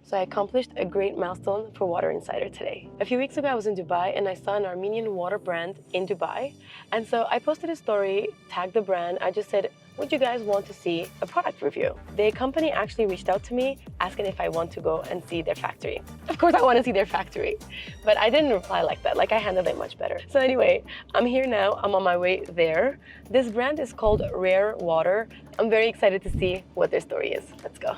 So I accomplished a great milestone for Water Insider today. A few weeks ago, I was in Dubai and I saw an Armenian water brand in Dubai. And so I posted a story, tagged the brand. I just said, would you guys want to see a product review? The company actually reached out to me asking if I want to go and see their factory. Of course I want to see their factory, but I didn't reply like that. Like I handled it much better. So anyway, I'm here now. I'm on my way there. This brand is called Rare Water. I'm very excited to see what their story is. Let's go.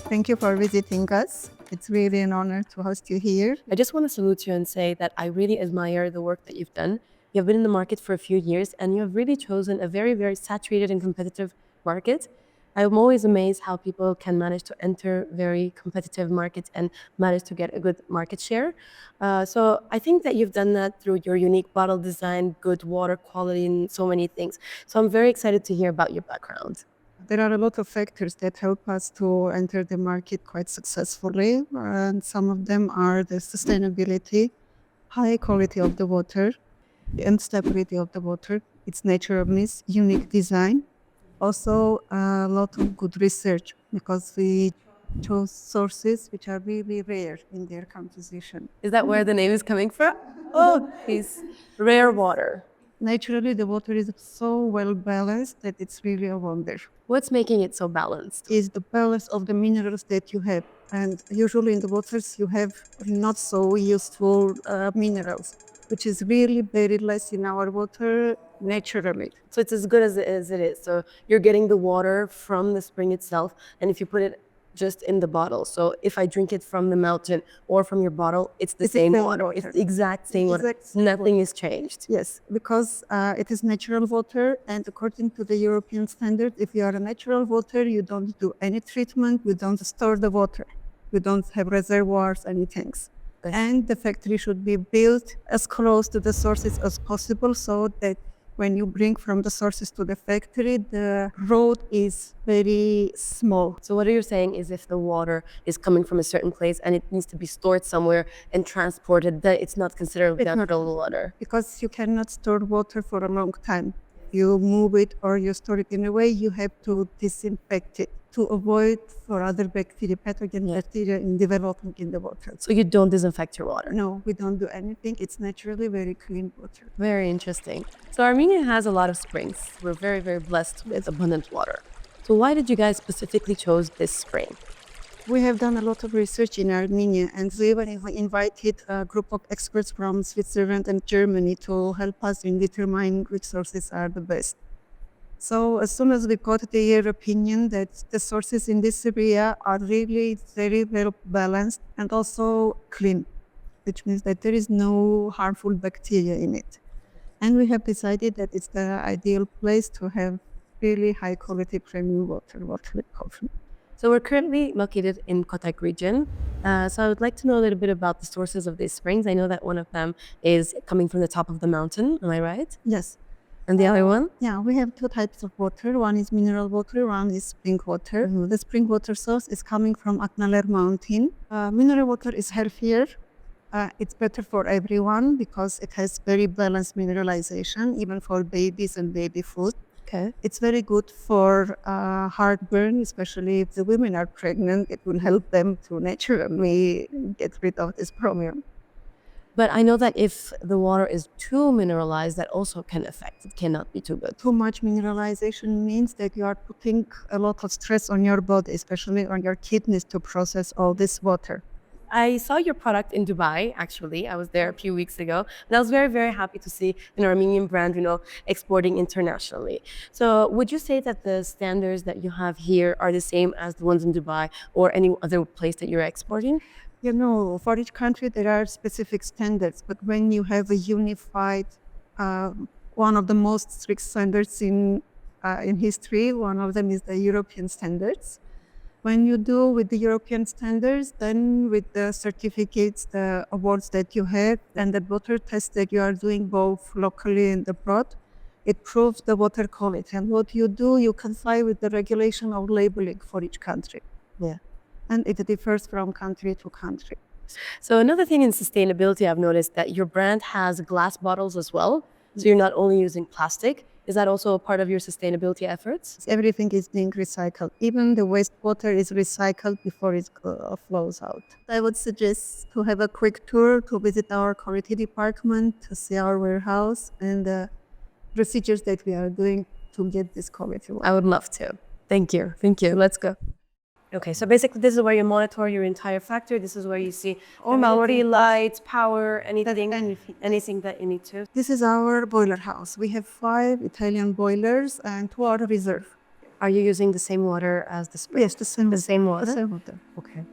Thank you for visiting us. It's really an honor to host you here. I just want to salute you and say that I really admire the work that you've done. You have been in the market for a few years and you have really chosen a very, very saturated and competitive market. I'm always amazed how people can manage to enter very competitive markets and manage to get a good market share. So I think that you've done that through your unique bottle design, good water quality, and so many things. So I'm very excited to hear about your background. There are a lot of factors that help us to enter the market quite successfully, and some of them are the sustainability, high quality of the water, and stability of the water, its naturalness, unique design. Also, a lot of good research because we chose sources which are really rare in their composition. Is that where the name is coming from? Oh, it's Rare Water. Naturally, the water is so well balanced that it's really a wonder. What's making it so balanced? Is the balance of the minerals that you have. And usually in the waters, you have not so useful minerals, which is really very less in our water naturally. So it's as good as it is. So you're getting the water from the spring itself. And if you put it just in the bottle. So if I drink it from the mountain or from your bottle, it's the same water. It's the exact same water. Nothing is changed. Yes, because it is natural water, and according to the European standard, if you are a natural water, you don't do any treatment, you don't store the water, you don't have reservoirs, anything. And the factory should be built as close to the sources as possible so that when you bring from the sources to the factory, the road is very small. So what you're saying is if the water is coming from a certain place and it needs to be stored somewhere and transported, that it's not considered natural water. Because you cannot store water for a long time. You move it or you store it in a way, you have to disinfect it to avoid for other bacteria, pathogen bacteria in developing in the water. So you don't disinfect your water? No, we don't do anything. It's naturally very clean water. Very interesting. So Armenia has a lot of springs. We're very, very blessed with abundant water. So why did you guys specifically chose this spring? We have done a lot of research in Armenia, and we even invited a group of experts from Switzerland and Germany to help us in determining which sources are the best. So as soon as we got their opinion that the sources in this area are really very well balanced and also clean, which means that there is no harmful bacteria in it. And we have decided that it's the ideal place to have really high quality premium water with coffee. So we're currently located in Kotak region. So I would like to know a little bit about the sources of these springs. I know that one of them is coming from the top of the mountain. Am I right? Yes. And the other one? Yeah, we have two types of water. One is mineral water, one is spring water. The spring water source is coming from Aknaler mountain. Mineral water is healthier. It's better for everyone because it has very balanced mineralization, even for babies and baby food. Okay. It's very good for heartburn, especially if the women are pregnant. It will help them to naturally get rid of this problem. But I know that if the water is too mineralized, that also can affect. It cannot be too good. Too much mineralization means that you are putting a lot of stress on your body, especially on your kidneys to process all this water. I saw your product in Dubai, actually. I was there a few weeks ago. And I was very, very happy to see an Armenian brand, exporting internationally. So would you say that the standards that you have here are the same as the ones in Dubai or any other place that you're exporting? For each country there are specific standards, but when you have a unified, one of the most strict standards in history, one of them is the European standards. When you do with the European standards, then with the certificates, the awards that you have, and the water tests that you are doing both locally and abroad, it proves the water quality. And what you do, you comply with the regulation of labeling for each country. Yeah. And it differs from country to country. So another thing in sustainability, I've noticed that your brand has glass bottles as well. So you're not only using plastic. Is that also a part of your sustainability efforts? Everything is being recycled. Even the wastewater is recycled before it flows out. I would suggest to have a quick tour to visit our quality department, to see our warehouse and the procedures that we are doing to get this quality. I would love to. Thank you. Thank you. Let's go. Okay, so basically this is where you monitor your entire factory. This is where you see quality, lights, power, anything that you need to. This is our boiler house. We have 5 Italian boilers and 2 are reserve. Are you using the same water as the spring? Yes, the same water? The same water. Okay.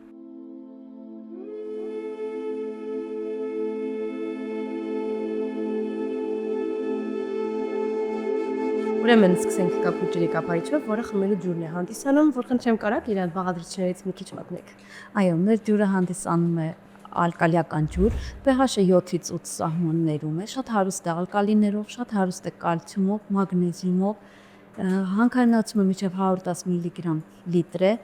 Ուրեմն սկսենք կապուճերի կապարիչով, որը խմելու ջուրն է հանդիսանում, որքան չեմ կարակ իրան բաղադրիչներից մի քիչ պատմեք։ Այո, մեր ջուրը հանդիսանում է ալկալիական ջուր, pH-ը 7-ից 8 սահմաններում է, շատ հարուստ է ալկալիներով, շատ հարուստ է կալցիումով, մագնեզիումով, հանքարդյունացումը մինչև 110 մգ լիտր է,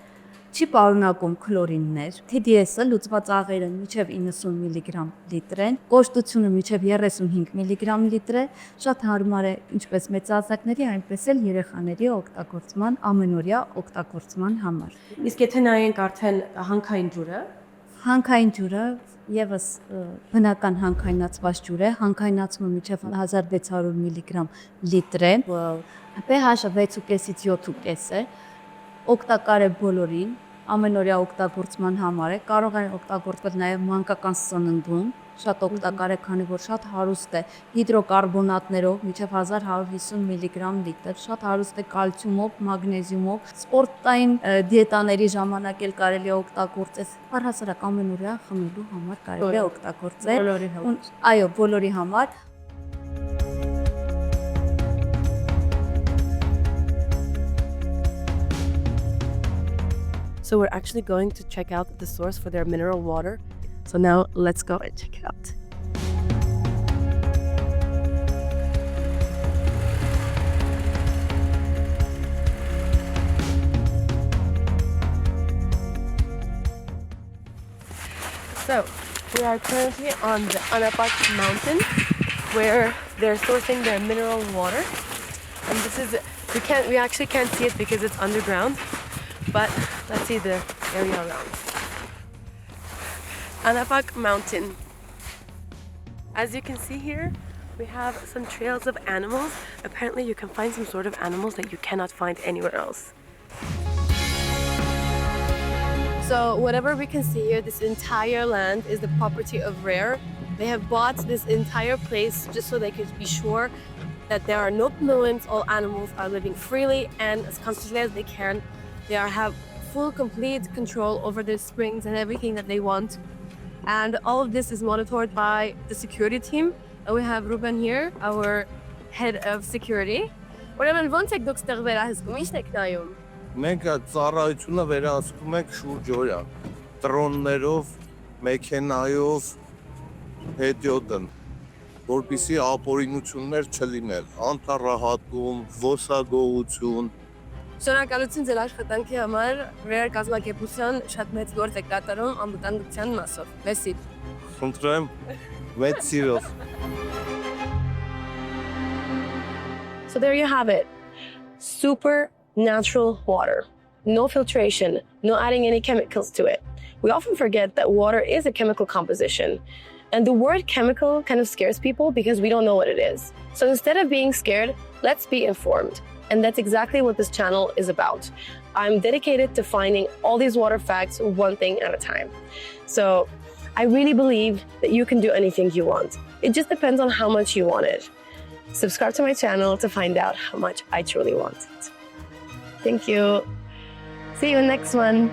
չի պարունակում քլորիններ, TDS-ը լուծված աղերը մինչև 90 մգ լիտր են, կոշտությունը մինչև 35 մգ լիտր է, շատ հարմար է ինչպես մեծահասակների, այնպես էլ երեխաների օգտագործման, ամենօրյա օգտագործման համար։ Իսկ եթե նայենք արդեն հանքային ջուրը, հանքային ջուրը եւս բնական հանքայնացված ջուր է, հանքայնացումը մինչև 1600 մգ լիտր է, pH-ը 6.5-ից 7.5 է, օգտակար է բոլորին, ամենօրյա օգտագործման համար է, կարող է օգտագործվել նաև մանկական սննդում, շատ օգտակար է, քանի որ շատ հարուստ է հիդրոկարբոնատներով, մինչև 1150 մգ լիտր, շատ հարուստ է կալցիումով, մագնեզիումով, սպորտային դիետաների ժամանակ էլ կարելի է օգտագործել, առհասարակ ամենօրյա խմելու համար կարելի է օգտագործել, այո, բոլորի համար։ So we're actually going to check out the source for their mineral water. So now let's go and check it out. So we are currently on the Anapak mountain where they're sourcing their mineral water. And this is, we actually can't see it because it's underground. But let's see the area around. Anapak Mountain. As you can see here, we have some trails of animals. Apparently you can find some sort of animals that you cannot find anywhere else. So whatever we can see here, this entire land is the property of Rare. They have bought this entire place just so they could be sure that there are no pollutants, all animals are living freely and as constantly as they can. They have full, complete control over their springs and everything that they want. And all of this is monitored by the security team. And we have Ruben here, our head of security. Մենք ծառայությունը վերահսկում ենք շուրջօրյա, տրոններով, մեքենայով, հետիոտն, որպեսզի ապօրինություններ չլինել, անտառահատում, ոսագողություն։ Շնորհակալություն ձեր աշխատանքի համար, Rare կազմակերպության շատ մեծ գործ եք կատարում անվտանգության մասով։ Մեսի։ Խնդրեմ, մեծ սիրով։ So there you have it. Super natural water. No filtration, no adding any chemicals to it. We often forget that water is a chemical composition. And the word chemical kind of scares people because we don't know what it is. So instead of being scared, let's be informed. And that's exactly what this channel is about. I'm dedicated to finding all these water facts one thing at a time. So I really believe that you can do anything you want. It just depends on how much you want it. Subscribe to my channel to find out how much I truly want it. Thank you. See you in the next one.